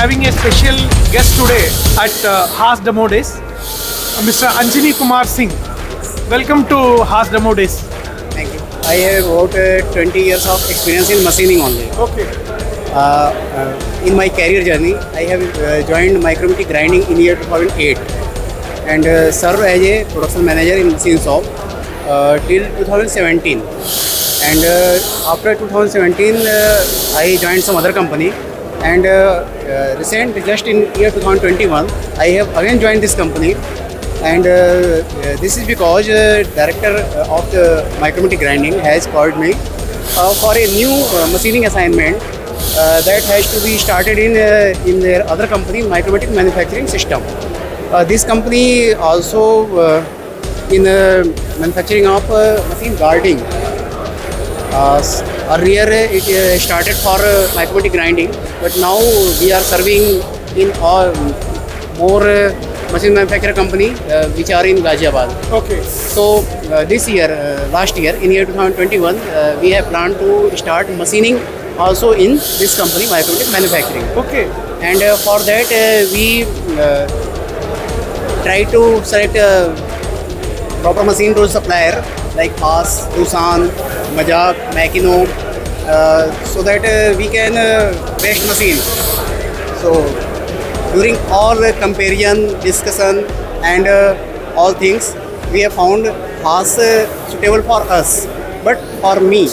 having a special guest today at Haas Demo Days, Mr. Anjani Kumar Singh. Welcome to Haas Demo Days. Thank you. I have about 20 years of experience in machining only. Okay. In my career journey, I have joined Micromatic Grinding in year 2008 and served as a production manager in machine shop till 2017. And after 2017, I joined some other company. And just in year 2021, I have again joined this company. And this is because director of the Micromatic Grinding has called me for a new machining assignment that has to be started in their other company, Micromatic Manufacturing Systems. This company also in manufacturing of machine guarding. Earlier it started for Micromatic Grinding, but now we are serving in more machine manufacturer company which are in Ghaziabad. Okay. So this year, last year, in year 2021, we have planned to start machining also in this company, Micromatic Manufacturing. Okay. And for that we try to select proper machine tool supplier like Haas, Doosan, Majak, Makino, so that we can best machine. So during all comparison, discussion and all things, we have found Haas suitable for us. But for me,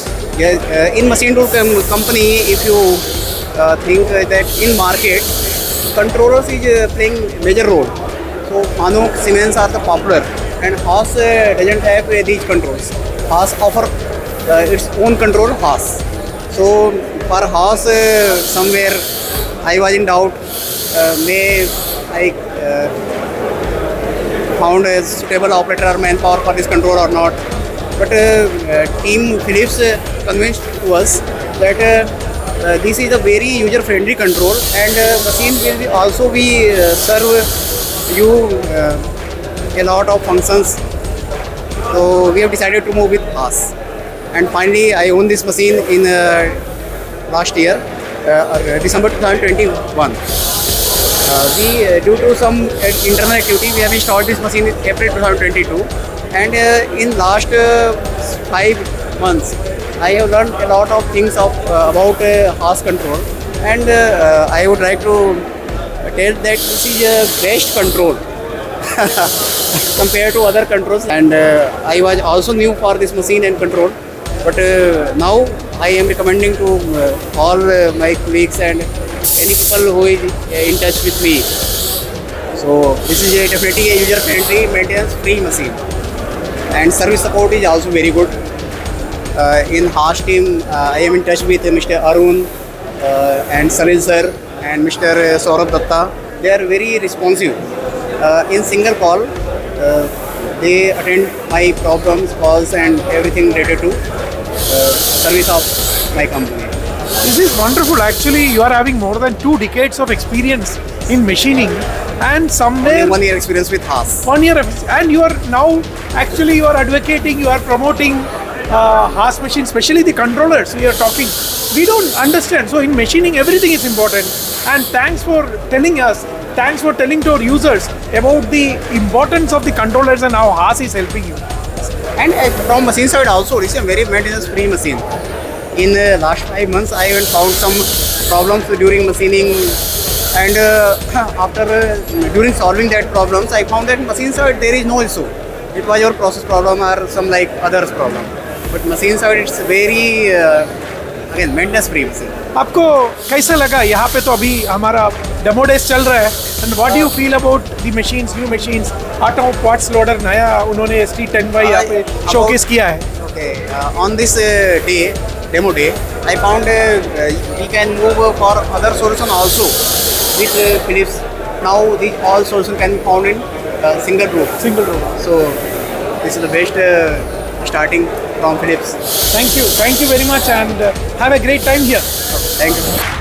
in machine tool company, if you think that in market, controllers is playing major role. So Mano, Siemens are the popular, and Haas doesn't have these controls. Haas offer its own control, Haas. So for Haas, somewhere I was in doubt, may I found a suitable operator or manpower for this control or not. But team Phillips convinced to us that this is a very user-friendly control, and machine will also be serve you a lot of functions. So we have decided to move with Haas. And finally, I own this machine in last year, December 2021. Due to some internal activity, we have installed this machine in April 2022. And in last 5 months, I have learned a lot of things about Haas control. And I would like to tell that this is a best control compared to other controls. And I was also new for this machine and control. But now I am recommending to all my colleagues and any people who is in touch with me. So this is definitely a user-friendly, maintenance-free machine. And service support is also very good. In Haas team, I am in touch with Mr. Arun and Salil sir and Mr. Saurabh Datta. They are very responsive. In single call, they attend my problems, calls and everything related to service of my company. This is wonderful. Actually, you are having more than 2 decades of experience in machining, and somewhere only 1 year experience with Haas. 1 year, and you are now actually you are advocating, you are promoting Haas machine, especially the controllers. We are talking. We don't understand. So in machining, everything is important. And thanks for telling us. Thanks for telling to our users about the importance of the controllers and how Haas is helping you. And from machine side also, this is a very maintenance-free machine. In the last 5 months, I have found some problems during machining, and during solving that problems, I found that machine side there is no issue. It was your process problem or some like others problem. But machine side it's very again maintenance-free machine. आपको कैसा लगा यहाँ पे? तो अभी हमारा demo days चल रहा है, and what do you feel about the machines, new machines? आटा क्वार्ट्ज लोडर नया उन्होंने ST10Y यहाँ पे शोकेस किया है. Okay, on this day, demo day, I found we can move for other solution also with Phillips. Now these all solution can be found in single group. So this is the best starting from Phillips. Thank you very much, and have a great time here. Thank you.